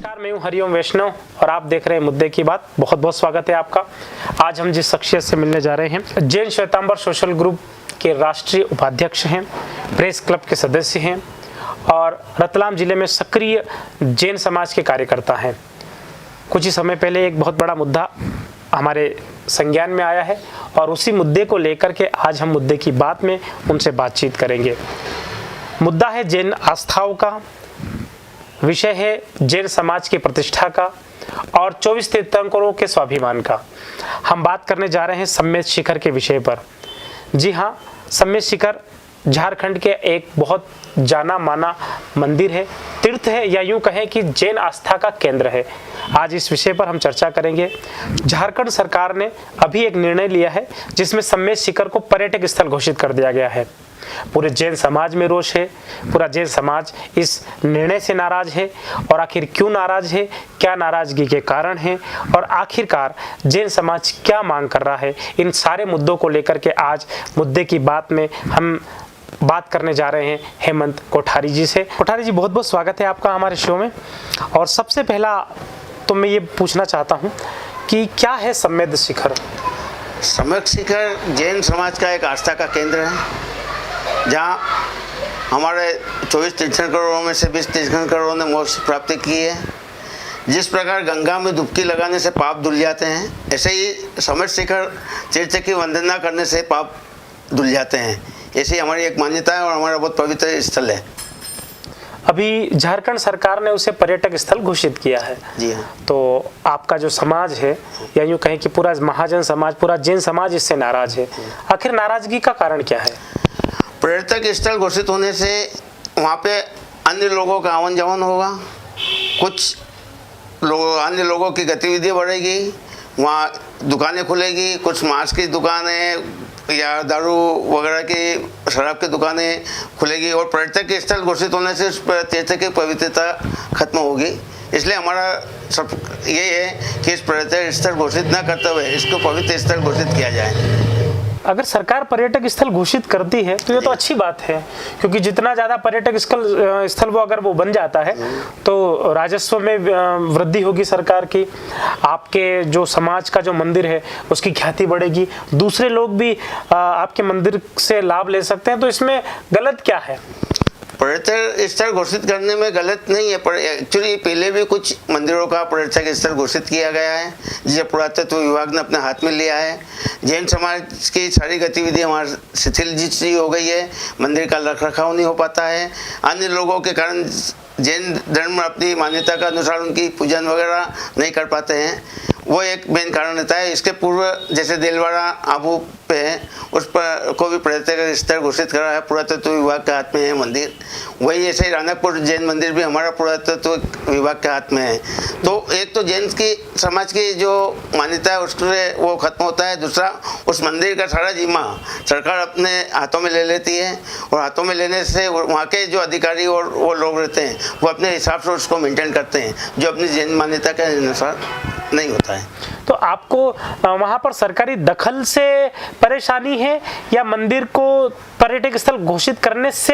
नमस्कार, मैं हूं हरिओम वैष्णव और आप देख रहे हैं मुद्दे की बात। बहुत बहुत स्वागत है आपका। आज हम जिस शख्सियत से मिलने जा रहे हैं, जैन श्वेतांबर सोशल ग्रुप के राष्ट्रीय उपाध्यक्ष हैं, प्रेस क्लब के सदस्य हैं और रतलाम जिले में सक्रिय जैन समाज के कार्यकर्ता हैं। कुछ ही समय पहले एक बहुत बड़ा मुद्दा हमारे संज्ञान में आया है और उसी मुद्दे को लेकर के आज हम मुद्दे की बात में उनसे बातचीत करेंगे। मुद्दा है जैन आस्थाओं का, विषय है जैन समाज की प्रतिष्ठा का और 24 तीर्थंकरों के स्वाभिमान का। हम बात करने जा रहे हैं सम्मेद शिखर के विषय पर। जी हाँ, सम्मेद शिखर झारखंड के एक बहुत जाना माना मंदिर है, तीर्थ है, या यूं कहें कि जैन आस्था का केंद्र है। आज इस विषय पर हम चर्चा करेंगे। झारखंड सरकार ने अभी एक निर्णय लिया है जिसमें सम्मेद शिखर को पर्यटक स्थल घोषित कर दिया गया है। पूरे जैन समाज में रोष है, पूरा जैन समाज इस निर्णय से नाराज है। और आखिर क्यों नाराज है, क्या नाराजगी के कारण है और आखिरकार जैन समाज क्या मांग कर रहा है, इन सारे मुद्दों को लेकर के आज मुद्दे की बात में हम बात करने जा रहे हैं हेमंत कोठारी जी से। कोठारी जी, बहुत बहुत स्वागत है आपका हमारे शो में। और सबसे पहला तो मैं ये पूछना चाहता हूँ कि क्या है सम्मेद शिखर? सम्मेद शिखर जैन समाज का एक आस्था का केंद्र है, जहाँ हमारे 24 तीर्थंकरों में से 20 तीर्थंकरों ने मोक्ष प्राप्ति की है। जिस प्रकार गंगा में डुबकी लगाने से पाप धुल जाते हैं, ऐसे ही सम्मेद शिखर तीर्थ की वंदना करने से पाप धुल जाते हैं। ऐसी हमारी एक मान्यता है और हमारा बहुत पवित्र स्थल है। अभी झारखंड सरकार ने उसे पर्यटक स्थल घोषित किया है। जी हाँ। तो आपका जो समाज है, या यूँ कहें कि पूरा महाजन समाज, पूरा जैन समाज इससे नाराज है। आखिर नाराजगी का कारण क्या है? पर्यटक स्थल घोषित होने से वहाँ पे अन्य लोगों का आवन जावन होगा, कुछ अन्य लोगों की गतिविधि बढ़ेगी, वहाँ दुकानें खुलेगी, कुछ मांस की दुकानें या दारू वगैरह की, शराब की दुकानें खुलेगी और पर्यटक स्थल घोषित होने से उस तीर्थ की पवित्रता खत्म होगी। इसलिए हमारा सब ये है कि इस पर्यटक स्थल घोषित न करते हुए इसको पवित्र स्थल घोषित किया जाए। अगर सरकार पर्यटक स्थल घोषित करती है तो ये तो अच्छी बात है, क्योंकि जितना ज़्यादा पर्यटक स्थल वो अगर वो बन जाता है तो राजस्व में वृद्धि होगी सरकार की, आपके जो समाज का जो मंदिर है उसकी ख्याति बढ़ेगी, दूसरे लोग भी आपके मंदिर से लाभ ले सकते हैं। तो इसमें गलत क्या है? पर्यटक स्थल घोषित करने में गलत नहीं है, पर एक्चुअली पहले भी कुछ मंदिरों का पर्यटक स्थल घोषित किया गया है, जिसे पुरातत्व विभाग ने अपने हाथ में लिया है। जैन समाज की सारी गतिविधि हमारी शिथिल सी हो गई है, मंदिर का रखरखाव नहीं हो पाता है। अन्य लोगों के कारण जैन धर्म अपनी मान्यता के अनुसार उनकी पूजन वगैरह नहीं कर पाते हैं, वो एक मेन कारण रहता है। इसके पूर्व जैसे देलवाड़ा आबू पे है, उस पर को भी पर्यटक स्थल घोषित करा है, पुरातत्व विभाग के हाथ में है मंदिर। वही ऐसे रानकपुर जैन मंदिर भी हमारा पुरातत्व विभाग के हाथ में है। तो एक तो जैन की समाज की जो मान्यता है उससे वो खत्म होता है, दूसरा उस मंदिर का सारा जिम्मा सरकार अपने हाथों में ले लेती है और हाथों में लेने से वहाँ के जो अधिकारी और वो लोग रहते हैं वो अपने हिसाब से उसको मेंटेन करते हैं, जो अपनी जैन मान्यता के अनुसार नहीं होता है। तो आपको वहां पर सरकारी दखल से परेशानी है या मंदिर को पर्यटक स्थल घोषित करने से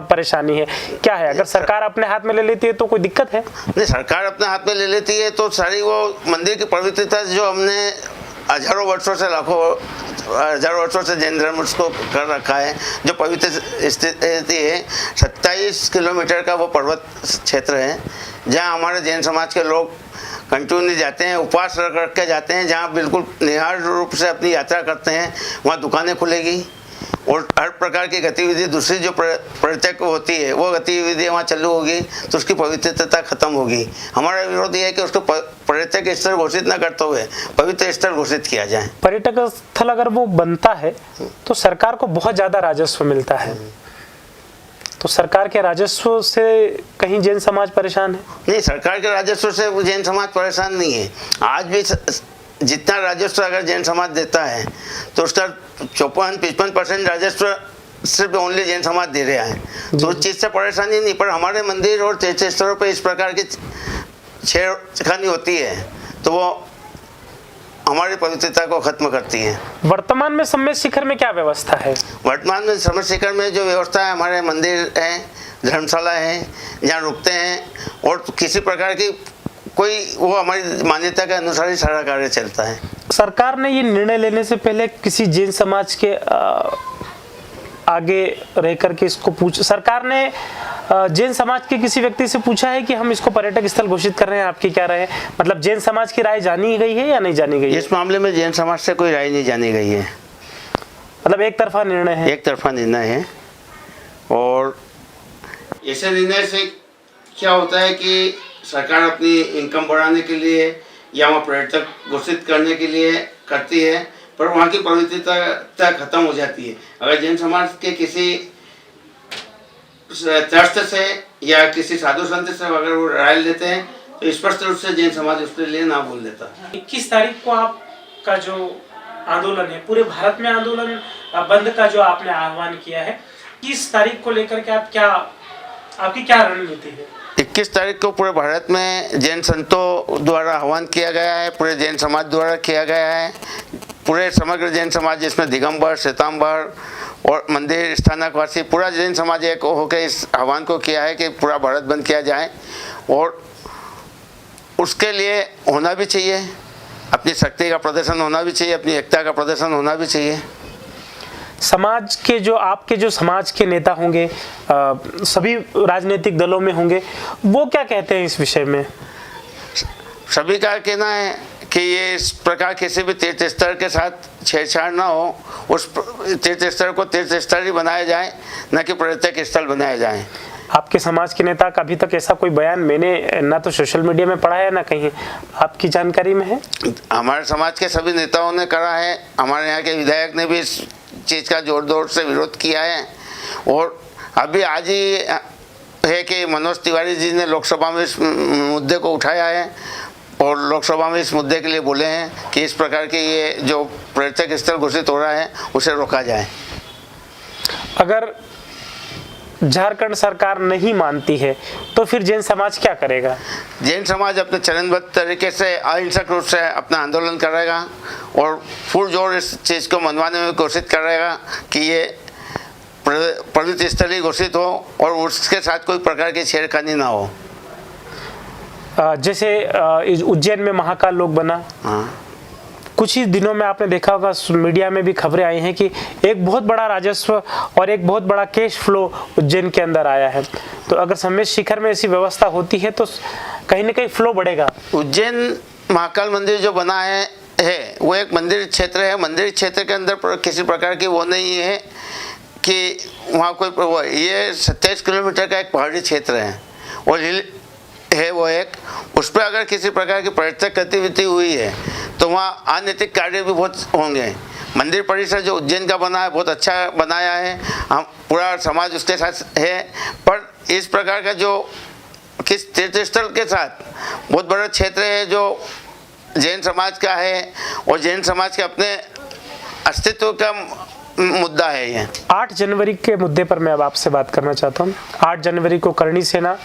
परेशानी है? क्या है? अगर सरकार अपने हाथ में ले लेती है तो कोई दिक्कत है? नहीं, सरकार अपने हाथ में ले लेती है तो सारी वो मंदिर की पवित्रता जो हमने हजारों वर्षों से जैन धर्म उसको कर रखा है, जो पवित्र स्थिति है, 27 किलोमीटर का वो पर्वत क्षेत्र है जहाँ हमारे जैन समाज के लोग कंटिन्यू जाते हैं, उपवास रख के जाते हैं, जहाँ बिल्कुल निहार रूप से अपनी यात्रा करते हैं। वहाँ दुकानें खुलेगी और हर प्रकार की गतिविधि दूसरी जो पर्यटक होती है वो गतिविधि वहाँ चालू होगी, तो उसकी पवित्रता खत्म होगी। हमारा विरोध ये है कि उसको पर्यटक स्थल घोषित न करते हुए पवित्र स्थल घोषित किया जाए। पर्यटक स्थल अगर वो बनता है तो सरकार को बहुत ज़्यादा राजस्व मिलता है, तो सरकार के राजस्व से कहीं जैन समाज परेशान है? नहीं, सरकार के राजस्व से जैन समाज परेशान नहीं है। आज भी जितना राजस्व अगर जैन समाज देता है तो उसका 54-55% राजस्व सिर्फ ओनली जैन समाज दे रहा है, तो उस चीज़ से परेशानी नहीं। पर हमारे मंदिर और तीर्थ स्थलों पर इस प्रकार की छेड़खानी होती है तो वो हमारी पवित्रता को खत्म करती है। वर्तमान में सम्मेद शिखर में क्या व्यवस्था है? वर्तमान में सम्मेद शिखर में जो व्यवस्था है, हमारे मंदिर है, धर्मशाला है जहाँ रुकते हैं और किसी प्रकार की कोई वो हमारी मान्यता के अनुसार ही सारा कार्य चलता है। सरकार ने ये निर्णय लेने से पहले किसी जैन समाज के आगे रह करके इसको सरकार ने जैन समाज के किसी व्यक्ति से पूछा है कि हम इसको पर्यटक स्थल घोषित कर रहे हैं, आपकी क्या राय है? मतलब जैन समाज की राय जानी गई है या नहीं जानी गई है? इस मामले में जैन समाज से कोई राय नहीं जानी गई है। मतलब एक तरफा निर्णय है? एक तरफा निर्णय है। और ऐसे निर्णय से क्या होता है कि सरकार अपनी इनकम बढ़ाने के लिए या वहाँ पर्यटक घोषित करने के लिए करती है, पर वहाँ की पवित्रता खत्म हो जाती है। अगर जैन समाज के किसी ट्रस्ट से या किसी साधु संत से अगर वो राय लेते हैं तो स्पष्ट रूप से जैन समाज उसके लिए ना बोल देता। 21 तारीख को आपका जो आंदोलन है, पूरे भारत में आंदोलन बंद का जो आपने आह्वान किया है, 21 तारीख को लेकर के आपकी क्या रणनीति है? 21 तारीख को पूरे भारत में जैन संतों द्वारा आह्वान किया गया है, पूरे जैन समाज द्वारा किया गया है। पूरे समग्र जैन समाज जिसमें दिगंबर, श्वेतांबर और मंदिर स्थानकवासी पूरा जैन समाज एक होकर इस आह्वान को किया है कि पूरा भारत बंद किया जाए। और उसके लिए होना भी चाहिए, अपनी शक्ति का प्रदर्शन होना भी चाहिए, अपनी एकता का प्रदर्शन होना भी चाहिए। समाज के जो आपके जो समाज के नेता होंगे, सभी राजनीतिक दलों में होंगे, वो क्या कहते हैं इस विषय में? सभी का कहना है कि ये इस प्रकार किसी भी तीर्थ स्थल के साथ छेड़छाड़ ना हो, उस तीर्थ स्थल को तीर्थ स्थल ही बनाया जाए, न कि पर्यटक स्थल बनाया जाए। आपके समाज के नेता का अभी तक ऐसा कोई बयान मैंने ना तो सोशल मीडिया में पढ़ा है ना कहीं आपकी जानकारी में है? हमारे समाज के सभी नेताओं ने करा है, हमारे यहाँ के विधायक ने भी इस चीज़ का जोर से विरोध किया है। और अभी आज ही है कि मनोज तिवारी जी ने लोकसभा में इस मुद्दे को उठाया है और लोकसभा में इस मुद्दे के लिए बोले हैं कि इस प्रकार के ये जो पर्यटक स्थल घोषित हो रहा है उसे रोका जाए। अगर झारखंड सरकार नहीं मानती है तो फिर जैन समाज क्या करेगा? जैन समाज अपने चरणबद्ध तरीके से अहिंसक रूप से अपना आंदोलन करेगा और पुरजोर इस चीज़ को मनवाने में कोशिश करेगा कि ये पवित्र स्थल ही घोषित हो और उसके साथ कोई प्रकार की छेड़खानी ना हो। जैसे उज्जैन में महाकाल लोक बना, कुछ ही दिनों में आपने देखा होगा मीडिया में भी खबरें आई हैं कि एक बहुत बड़ा राजस्व और एक बहुत बड़ा कैश फ्लो उज्जैन के अंदर आया है। तो अगर संगमेश शिखर में ऐसी व्यवस्था होती है तो कहीं ना कहीं फ्लो बढ़ेगा। उज्जैन महाकाल मंदिर जो बना है वो एक मंदिर क्षेत्र है। मंदिर क्षेत्र के अंदर किसी प्रकार की वो नहीं है कि वहाँ कोई ये 27 किलोमीटर का एक पहाड़ी क्षेत्र है और हिल है वो एक, उस पर अगर किसी प्रकार की पर्यटक गतिविधि हुई है तो वहाँ अनैतिक कार्य भी बहुत होंगे। मंदिर परिसर जो उज्जैन का बना है बहुत अच्छा बनाया है, हम पूरा समाज उसके साथ है, पर इस प्रकार का जो किस तीर्थ स्थल के साथ बहुत बड़ा क्षेत्र है जो जैन समाज का है और जैन समाज के अपने अस्तित्व का मुद्दा है। ये 8 जनवरी के मुद्दे पर मैं अब आपसे बात करना चाहता हूँ। 8 जनवरी को करणी सेना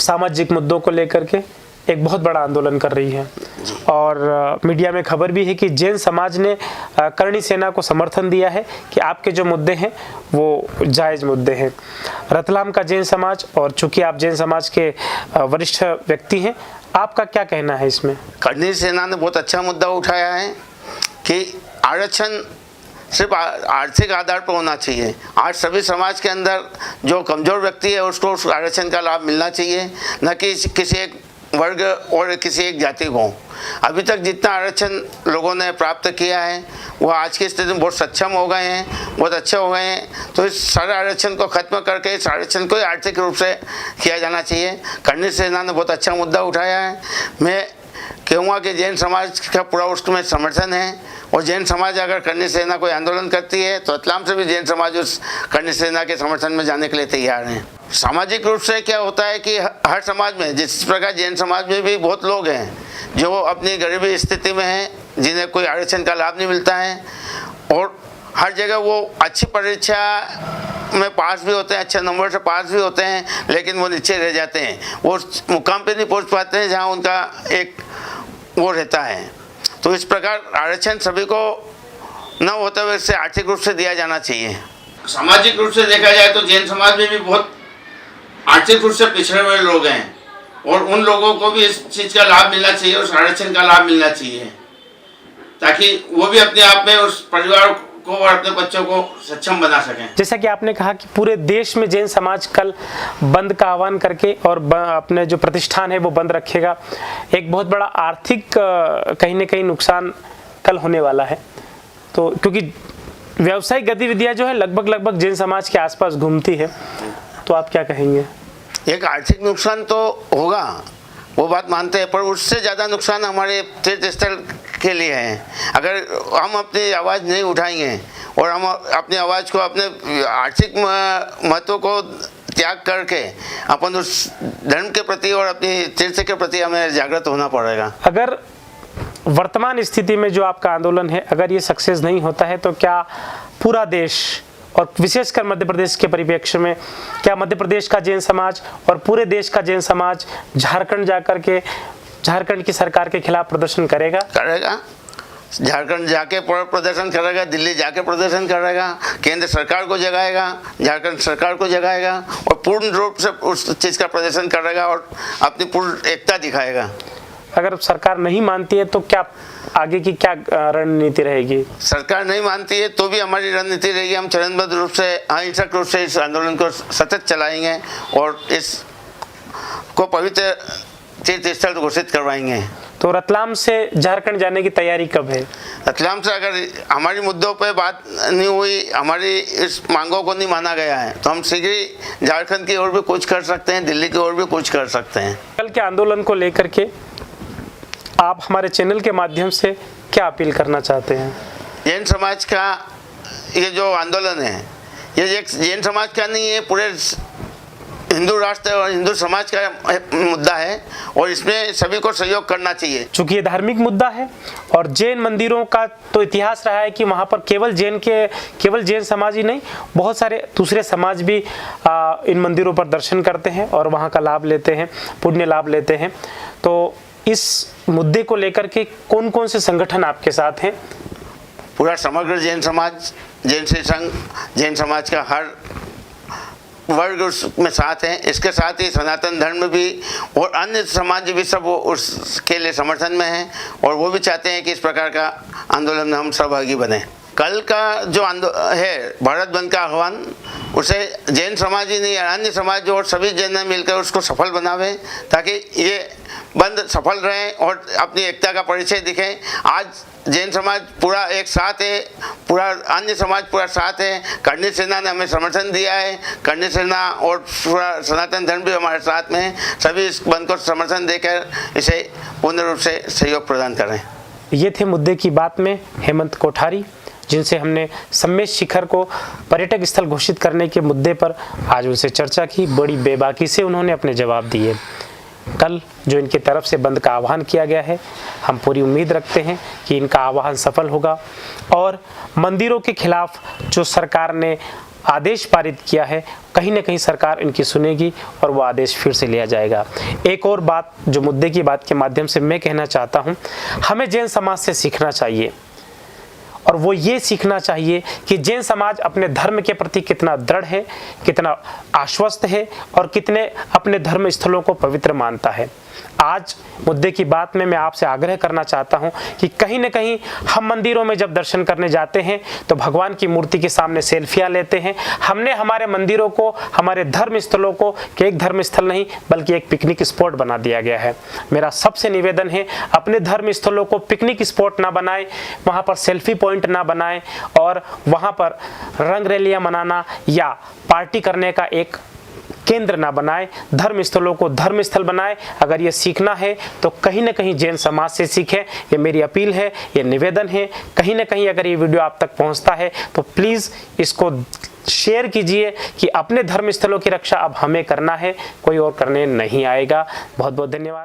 सामाजिक मुद्दों को लेकर के एक बहुत बड़ा आंदोलन कर रही है और मीडिया में खबर भी है कि जैन समाज ने करणी सेना को समर्थन दिया है कि आपके जो मुद्दे हैं वो जायज़ मुद्दे हैं। रतलाम का जैन समाज, और चूंकि आप जैन समाज के वरिष्ठ व्यक्ति हैं, आपका क्या कहना है इसमें? करणी सेना ने बहुत अच्छा मुद्दा उठाया है कि आरक्षण सिर्फ आर्थिक आधार पर होना चाहिए। आज सभी समाज के अंदर जो कमज़ोर व्यक्ति है उसको उस आरक्षण का लाभ मिलना चाहिए, न कि किसी एक वर्ग और किसी एक जाति को। अभी तक जितना आरक्षण लोगों ने प्राप्त किया है वो आज की स्थिति में बहुत सक्षम हो गए हैं, बहुत अच्छे हो गए हैं। तो इस सारे आरक्षण को खत्म करके इस आरक्षण को आर्थिक रूप से किया जाना चाहिए। करणी सेना ने बहुत अच्छा मुद्दा उठाया है। मैं कहूँगा कि जैन समाज का पूरा उसमें समर्थन है और जैन समाज अगर करणी सेना कोई आंदोलन करती है तो रतलाम से भी जैन समाज उस करणी सेना के समर्थन में जाने के लिए तैयार हैं। सामाजिक रूप से क्या होता है कि हर समाज में, जिस प्रकार जैन समाज में भी बहुत लोग हैं जो अपनी गरीबी स्थिति में हैं, जिन्हें कोई आरक्षण का लाभ नहीं मिलता है और हर जगह वो अच्छी परीक्षा में पास भी होते हैं, अच्छे नंबर से पास भी होते हैं, लेकिन वो नीचे रह जाते हैं, वो मुकाम पे नहीं पहुंच पाते हैं जहां उनका एक वो रहता है। तो इस प्रकार आरक्षण सभी को न होते हुए इससे आर्थिक रूप से दिया जाना चाहिए। सामाजिक रूप से देखा जाए तो जैन समाज में भी बहुत आर्थिक रूप से पिछड़े हुए लोग हैं और उन लोगों को भी इस चीज़ का लाभ मिलना चाहिए, उस आरक्षण का लाभ मिलना चाहिए, ताकि वो भी अपने आप में उस परिवार को और अपने बच्चों को सक्षम बना सकें। जैसा कि आपने कहा कि पूरे देश में जैन समाज कल बंद का आह्वान करके और अपने जो प्रतिष्ठान है वो बंद रखेगा। एक बहुत बड़ा आर्थिक कहीं ना कहीं नुकसान कल होने वाला है, तो क्योंकि व्यावसायिक गतिविधियां जो है लगभग जैन समाज के आसपास घूमती है, तो आप क्या कहेंगे? एक आर्थिक नुकसान तो होगा, वो बात मानते हैं, पर उससे ज़्यादा नुकसान हमारे तीर्थ स्थल के लिए है। अगर हम अपनी आवाज़ नहीं उठाएंगे और हम अपनी आवाज़ को, अपने आर्थिक महत्व को त्याग करके अपन उस धर्म के प्रति और अपनी तीर्थ के प्रति हमें जागृत होना पड़ेगा। अगर वर्तमान स्थिति में जो आपका आंदोलन है, अगर ये सक्सेस नहीं होता है, तो क्या पूरा देश और विशेषकर मध्य प्रदेश के परिप्रेक्ष्य में क्या मध्य प्रदेश का जैन समाज और पूरे देश का जैन समाज झारखंड जाकर के झारखंड की सरकार के खिलाफ प्रदर्शन करेगा? झारखंड जाके प्रदर्शन करेगा, दिल्ली जाके प्रदर्शन करेगा, केंद्र सरकार को जगाएगा, झारखंड सरकार को जगाएगा और पूर्ण रूप से उस चीज़ का प्रदर्शन करेगा और अपनी पूर्ण एकता दिखाएगा। अगर सरकार नहीं मानती है तो क्या आगे की क्या रणनीति रहेगी? सरकार नहीं मानती है तो भी हमारी रणनीति रहेगी, हम चरणबद्ध रूप से, अहिंसक रूप से इस आंदोलन को सतत चलाएंगे और इस को पवित्र तीर्थ स्थल घोषित करवाएंगे। तो रतलाम से झारखंड जाने की तैयारी कब है? रतलाम से अगर हमारी मुद्दों पे बात नहीं हुई, हमारी इस मांगों को नहीं माना गया है, तो हम शीघ्र ही झारखंड की ओर भी कुछ कर सकते हैं, दिल्ली की ओर भी कुछ कर सकते हैं। कल के आंदोलन को लेकर के आप हमारे चैनल के माध्यम से क्या अपील करना चाहते हैं? जैन समाज का ये जो आंदोलन है, ये एक जैन समाज का नहीं है, पूरे हिंदू राष्ट्र और हिंदू समाज का मुद्दा है और इसमें सभी को सहयोग करना चाहिए। चूंकि ये धार्मिक मुद्दा है और जैन मंदिरों का तो इतिहास रहा है कि वहाँ पर केवल जैन समाज ही नहीं, बहुत सारे दूसरे समाज भी इन मंदिरों पर दर्शन करते हैं और वहाँ का लाभ लेते हैं, पुण्य लाभ लेते हैं। तो इस मुद्दे को लेकर के कौन कौन से संगठन आपके साथ हैं? पूरा समग्र जैन समाज, जैन श्री संघ, जैन समाज का हर वर्ग उसमें साथ हैं। इसके साथ ही सनातन धर्म भी और अन्य समाज भी सब उसके लिए समर्थन में हैं और वो भी चाहते हैं कि इस प्रकार का आंदोलन में हम सहभागी बने। कल का जो है भारत बंद का आह्वान, उसे जैन समाज ही नहीं, अन्य समाज और सभी जैन मिलकर उसको सफल बनावे, ताकि ये बंद सफल रहे और अपनी एकता का परिचय दिखे। आज जैन समाज पूरा एक साथ है, पूरा अन्य समाज पूरा साथ है। कर्णी सेना ने हमें समर्थन दिया है, कर्णी सेना और पूरा सनातन धर्म भी हमारे साथ में है। सभी इस बंद को समर्थन देकर इसे पूर्ण रूप से सहयोग प्रदान करें। ये थे मुद्दे की बात में हेमंत कोठारी, जिनसे हमने सम्मेश शिखर को पर्यटक स्थल घोषित करने के मुद्दे पर आज उनसे चर्चा की। बड़ी बेबाकी से उन्होंने अपने जवाब दिए। कल जो इनकी तरफ से बंद का आह्वान किया गया है, हम पूरी उम्मीद रखते हैं कि इनका आह्वान सफल होगा और मंदिरों के खिलाफ जो सरकार ने आदेश पारित किया है, कहीं ना कहीं सरकार इनकी सुनेगी और वो आदेश फिर से लिया जाएगा। एक और बात जो मुद्दे की बात के माध्यम से मैं कहना चाहता हूँ, हमें जैन समाज से सीखना चाहिए और वो ये सीखना चाहिए कि जैन समाज अपने धर्म के प्रति कितना दृढ़ है, कितना आश्वस्त है और कितने अपने धर्म स्थलों को पवित्र मानता है। आज मुद्दे की बात में मैं आपसे आग्रह करना चाहता हूं कि कहीं न कहीं हम मंदिरों में जब दर्शन करने जाते हैं तो भगवान की मूर्ति के सामने सेल्फियां लेते हैं। हमने हमारे मंदिरों को, हमारे धर्म स्थलों को एक धर्म स्थल नहीं बल्कि एक पिकनिक स्पॉट बना दिया गया है। मेरा सबसे निवेदन है, अपने धर्म स्थलों को पिकनिक स्पॉट ना बनाएं, वहां पर सेल्फी पॉइंट ना बनाएं और वहां पर रंग रैलियां मनाना या पार्टी करने का एक केंद्र ना बनाए। धर्म स्थलों को धर्म स्थल बनाए। अगर ये सीखना है तो कहीं ना कहीं जैन समाज से सीखें, ये मेरी अपील है, ये निवेदन है। कहीं ना कहीं अगर ये वीडियो आप तक पहुंचता है तो प्लीज़ इसको शेयर कीजिए कि अपने धर्म स्थलों की रक्षा अब हमें करना है, कोई और करने नहीं आएगा। बहुत बहुत धन्यवाद।